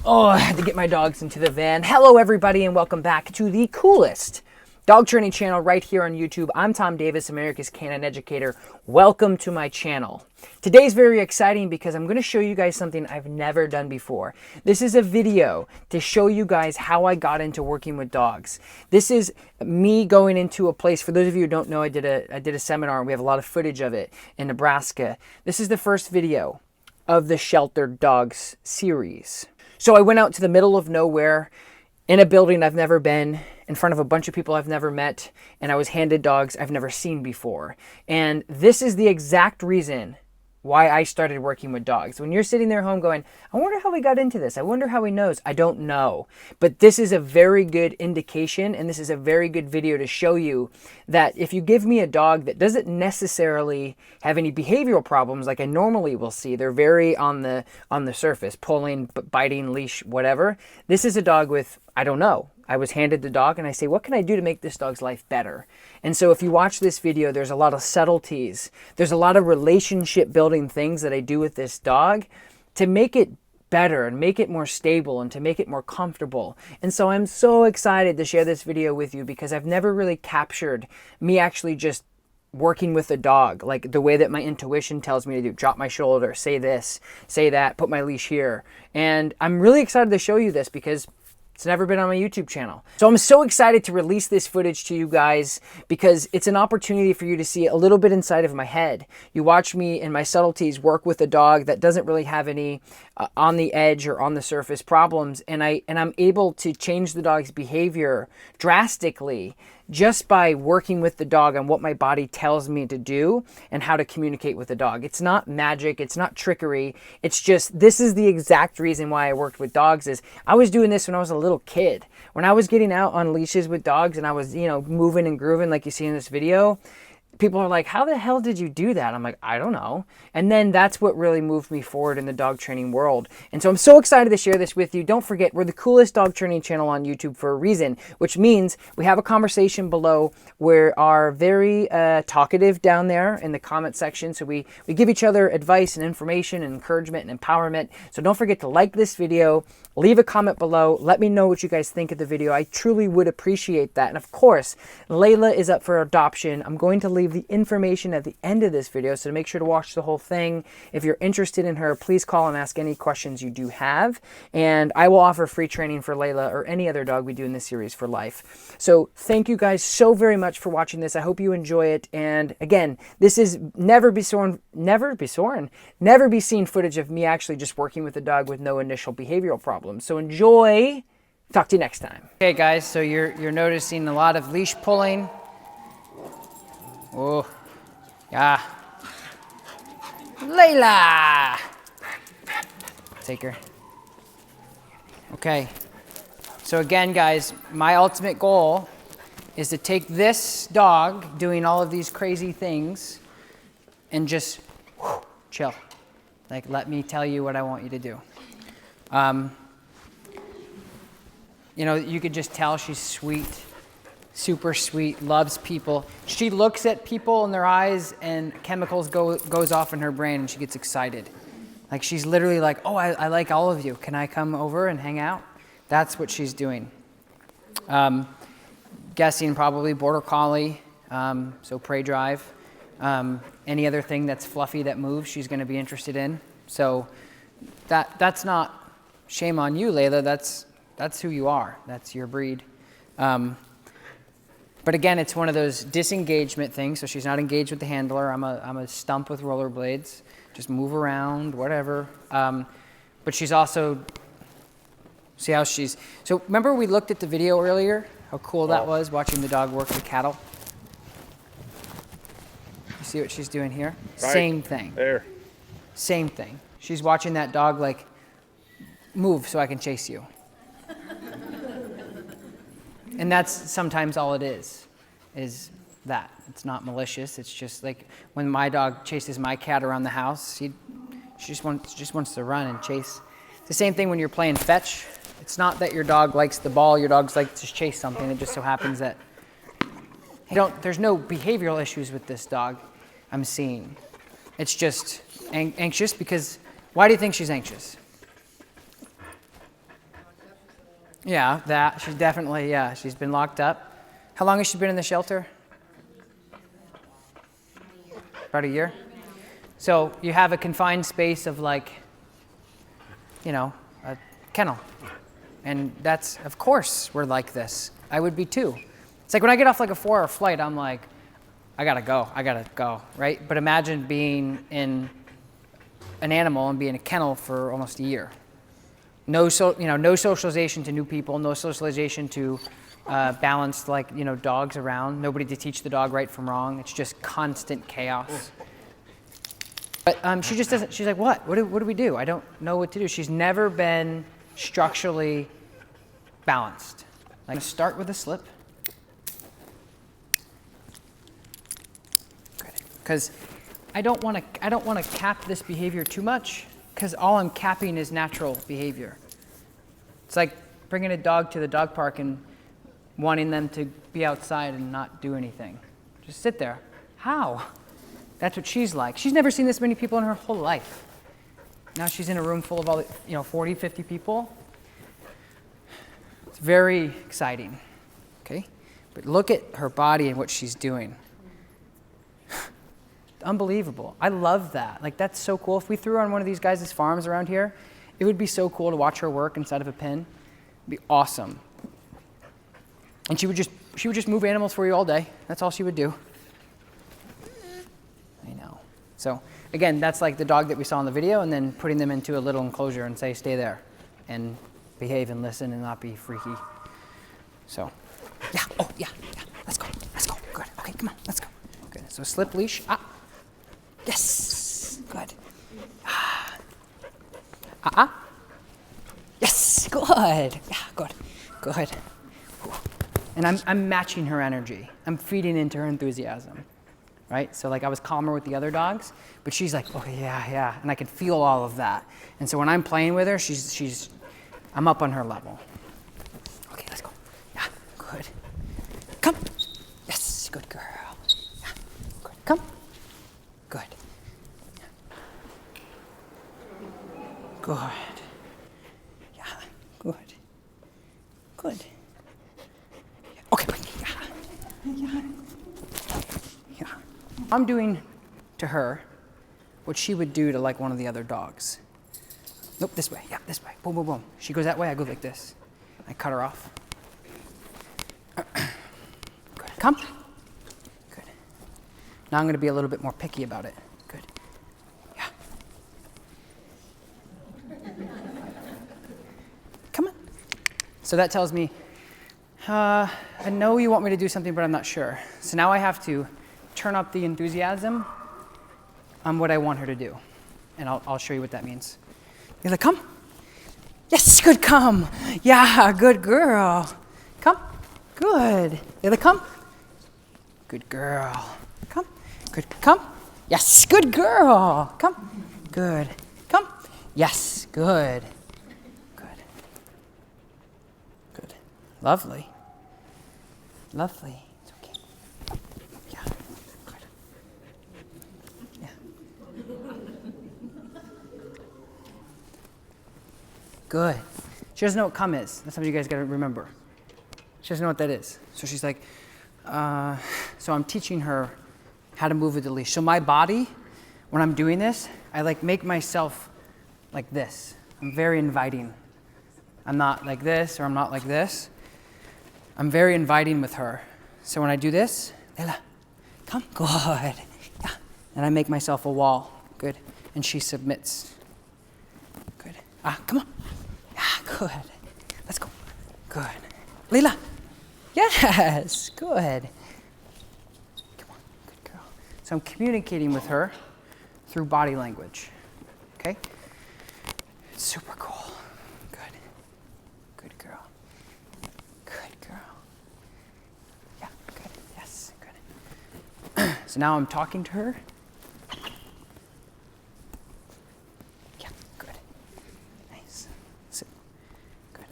Oh, I had to get my dogs into the van. Hello, everybody, and welcome back to the coolest dog training channel right here on YouTube. I'm Tom Davis, America's Canine Educator. Welcome to my channel. Today's very exciting because I'm going to show you guys something I've never done before. This is a video to show you guys how I got into working with dogs. This is me going into a place. For those of you who don't know, I did a seminar, and we have a lot of footage of it in Nebraska. This is the first video of the Sheltered Dogs series. So I went out to the middle of nowhere in a building I've never been, in front of a bunch of people I've never met, and I was handed dogs I've never seen before. And this is the exact reason why I started working with dogs. When you're sitting there home going, I wonder how he got into this. I wonder how he knows. I don't know. But this is a very good indication, and this is a very good video to show you that if you give me a dog that doesn't necessarily have any behavioral problems like I normally will see, they're very on the surface, pulling, biting, leash, whatever. This is a dog with, I don't know. I was handed the dog and I say, what can I do to make this dog's life better? And so if you watch this video, there's a lot of subtleties. There's a lot of relationship building things that I do with this dog to make it better and make it more stable and to make it more comfortable. And so I'm so excited to share this video with you because I've never really captured me actually just working with a dog, like the way that my intuition tells me to do. Drop my shoulder, say this, say that, put my leash here. And I'm really excited to show you this because it's never been on my YouTube channel. So I'm so excited to release this footage to you guys because it's an opportunity for you to see a little bit inside of my head. You watch me in my subtleties work with a dog that doesn't really have any on the edge or on the surface problems, and I'm able to change the dog's behavior drastically just by working with the dog on what my body tells me to do and how to communicate with the dog. It's not magic, it's not trickery, it's just, this is the exact reason why I worked with dogs. Is I was doing this when I was a little kid. When I was getting out on leashes with dogs and I was, moving and grooving like you see in this video, people are like, how the hell did you do that? I'm like, I don't know. And then that's what really moved me forward in the dog training world. And so I'm so excited to share this with you. Don't forget, we're the coolest dog training channel on YouTube for a reason, which means we have a conversation below. We are very talkative down there in the comment section. So we give each other advice and information and encouragement and empowerment. So don't forget to like this video, leave a comment below. Let me know what you guys think of the video. I truly would appreciate that. And of course, Layla is up for adoption. I'm going to leave the information at the end of this video, so make sure to watch the whole thing. If you're interested in her, please call and ask any questions you do have, and I will offer free training for Layla or any other dog we do in this series for life. So thank you guys so very much for watching this. I hope you enjoy it, and again, this is never be seen footage of me actually just working with a dog with no initial behavioral problems. So enjoy. Talk to you next time. Okay guys, so you're noticing a lot of leash pulling. Oh, yeah. Layla! Take her. Okay. So again, guys, my ultimate goal is to take this dog doing all of these crazy things and just chill. Like, let me tell you what I want you to do. You could just tell she's sweet. Super sweet, loves people. She looks at people in their eyes and chemicals goes off in her brain and she gets excited. Like she's literally like, oh, I like all of you. Can I come over and hang out? That's what she's doing. Guessing probably border collie, so prey drive. Any other thing that's fluffy that moves, she's gonna be interested in. So that's not shame on you, Layla. That's who you are. That's your breed. But again, it's one of those disengagement things. So she's not engaged with the handler. I'm a stump with rollerblades. Just move around, whatever. But she's also, see how she's, so remember we looked at the video earlier? How cool that was, watching the dog work the cattle? You see what she's doing here? Right. Same thing. There. Same thing. She's watching that dog like, move so I can chase you. And that's sometimes all it is that. It's not malicious. It's just like when my dog chases my cat around the house, she just wants to run and chase. It's the same thing when you're playing fetch. It's not that your dog likes the ball, your dog's like to chase something. It just so happens that there's no behavioral issues with this dog I'm seeing. It's just anxious because, why do you think she's anxious? Yeah, that. She's definitely, yeah, she's been locked up. How long has she been in the shelter? About a year. So you have a confined space of like, you know, a kennel. And that's, of course, we're like this. I would be too. It's like when I get off like a 4-hour flight, I'm like, I gotta go, right? But imagine being in an animal and being in a kennel for almost a year. No socialization to new people, no socialization to balanced dogs around. Nobody to teach the dog right from wrong. It's just constant chaos. But she just doesn't. She's like, what? What do we do? I don't know what to do. She's never been structurally balanced. Like, start with a slip. Good. Because I don't want to cap this behavior too much. Because all I'm capping is natural behavior. It's like bringing a dog to the dog park and wanting them to be outside and not do anything. Just sit there. How? That's what she's like. She's never seen this many people in her whole life. Now she's in a room full of all, 40, 50 people. It's very exciting, okay? But look at her body and what she's doing. Unbelievable. I love that. Like, that's so cool. If we threw her on one of these guys' farms around here, it would be so cool to watch her work inside of a pen. It'd be awesome. And she would just move animals for you all day. That's all she would do. I know. So again, that's like the dog that we saw in the video, and then putting them into a little enclosure and say, stay there and behave and listen and not be freaky. So, yeah. Oh, yeah. Let's go. Good. Okay, come on. Let's go. Good. So slip leash. Yes. Good. Yes. Good. Yeah. Good. And I'm matching her energy. I'm feeding into her enthusiasm, right? So like I was calmer with the other dogs, but she's like, oh yeah, and I can feel all of that. And so when I'm playing with her, I'm up on her level. Okay, let's go. Yeah, good. Come. Yes, good girl. Yeah, good. Come. Good. Good. Yeah, good. Good. Okay, yeah. I'm doing to her what she would do to like one of the other dogs. Nope, this way. Yeah, this way. Boom, boom, boom. She goes that way, I go like this. I cut her off. Good. Come. Good. Now I'm going to be a little bit more picky about it. Good. Yeah. Come on. So that tells me, I know you want me to do something, but I'm not sure. So now I have to turn up the enthusiasm on what I want her to do. And I'll show you what that means. You're like, come. Yes, good, come. Yeah, good girl. Come. Good. You're like, come. Good girl. Come. Good. Come. Yes, good girl. Come. Good. Come. Yes, good. Good. Good. Lovely. Lovely. It's okay. Yeah. Good. Yeah. Good. She doesn't know what come is. That's something you guys got to remember. She doesn't know what that is. So she's like, so I'm teaching her how to move with the leash. So my body, when I'm doing this, I like make myself like this. I'm very inviting. I'm not like this or I'm not like this. I'm very inviting with her. So when I do this, Layla, come, good. Yeah. And I make myself a wall. Good. And she submits. Good. Come on. Yeah, good. Let's go. Good. Layla. Yes, good. Come on, good girl. So I'm communicating with her through body language. Okay? It's super cool. Good. Good girl. Good girl. Yeah, good. Yes, good. So now I'm talking to her. Yeah, good. Nice. Sit. Good.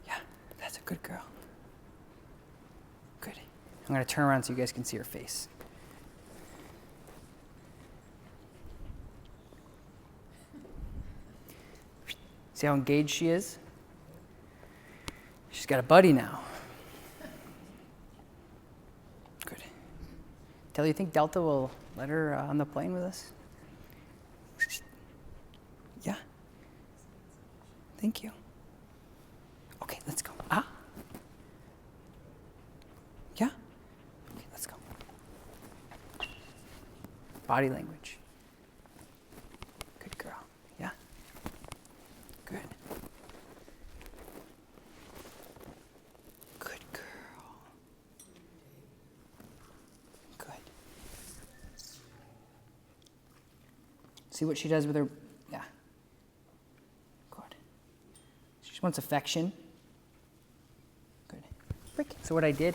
Yeah, that's a good girl. Good. I'm going to turn around so you guys can see her face. See how engaged she is? She's got a buddy now. Good. Taylor, you think Delta will let her on the plane with us? Yeah. Thank you. Okay, let's go. Ah. Yeah. Okay, let's go. Body language. Good girl. Yeah. Good. Good girl. Good. See what she does with her. Yeah. Good. She just wants affection. Good. Frick. So what I did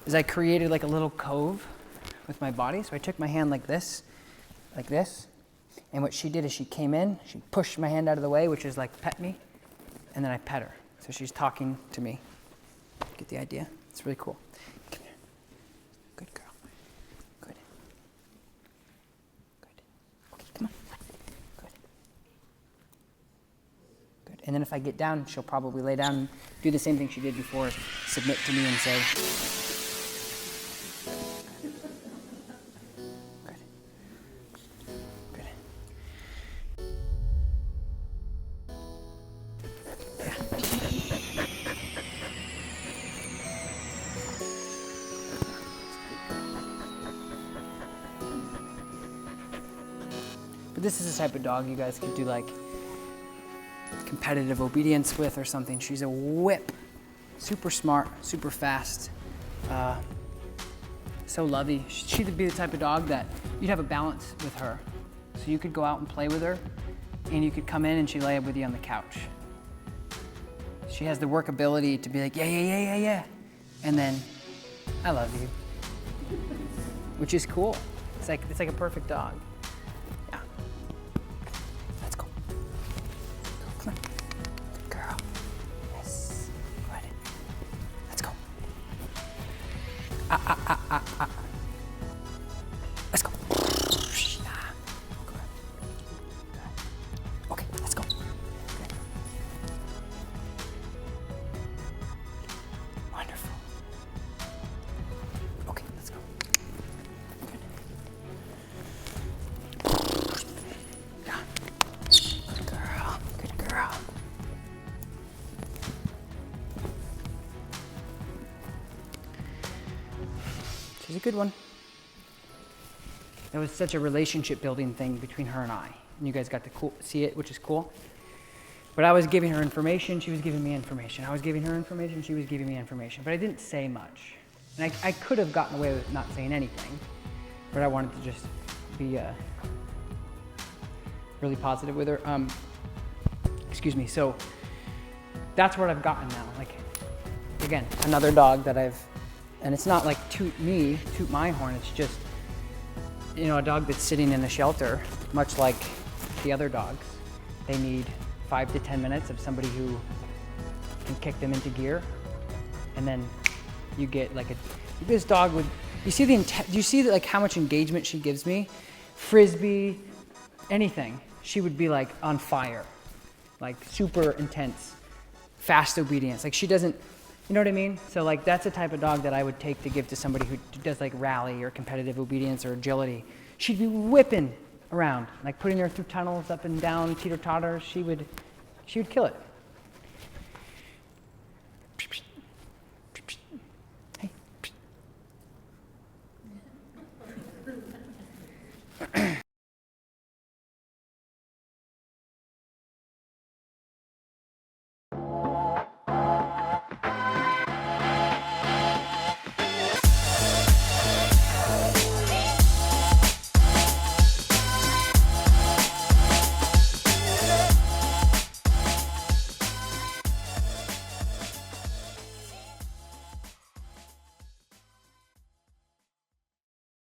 is I created like a little cove with my body. So I took my hand like this, and what she did is she came in, she pushed my hand out of the way, which is like pet me, and then I pet her. So she's talking to me. Get the idea? It's really cool. Come here. Good girl. Good. Good. Okay, come on. Good. Good. And then if I get down, she'll probably lay down and do the same thing she did before, submit to me and say, this is the type of dog you guys could do like competitive obedience with or something. She's a whip. Super smart, super fast, so lovey. She'd be the type of dog that you'd have a balance with her. So you could go out and play with her, and you could come in and she'd lay up with you on the couch. She has the workability to be like, yeah. And then, I love you. Which is cool. It's like a perfect dog. Let's go. Okay, let's go. Wonderful. Okay, let's go. Good. Yeah. Good girl. Good girl. She's a good one. That was such a relationship building thing between her and I. And you guys got to see it, which is cool. But I was giving her information, she was giving me information. I was giving her information, she was giving me information. But I didn't say much. And I could have gotten away with not saying anything. But I wanted to just be really positive with her. Excuse me. So that's what I've gotten now. Like, again, another dog that and it's not like toot my horn, it's just, you know, a dog that's sitting in a shelter, much like the other dogs, they need 5 to 10 minutes of somebody who can kick them into gear. And then you get like this dog would, you see do you see like how much engagement she gives me? Frisbee, anything. She would be like on fire, like super intense, fast obedience. Like she doesn't, you know what I mean? So like that's the type of dog that I would take to give to somebody who does like rally or competitive obedience or agility. She'd be whipping around, like putting her through tunnels up and down, teeter-totter. She would kill it. Hey.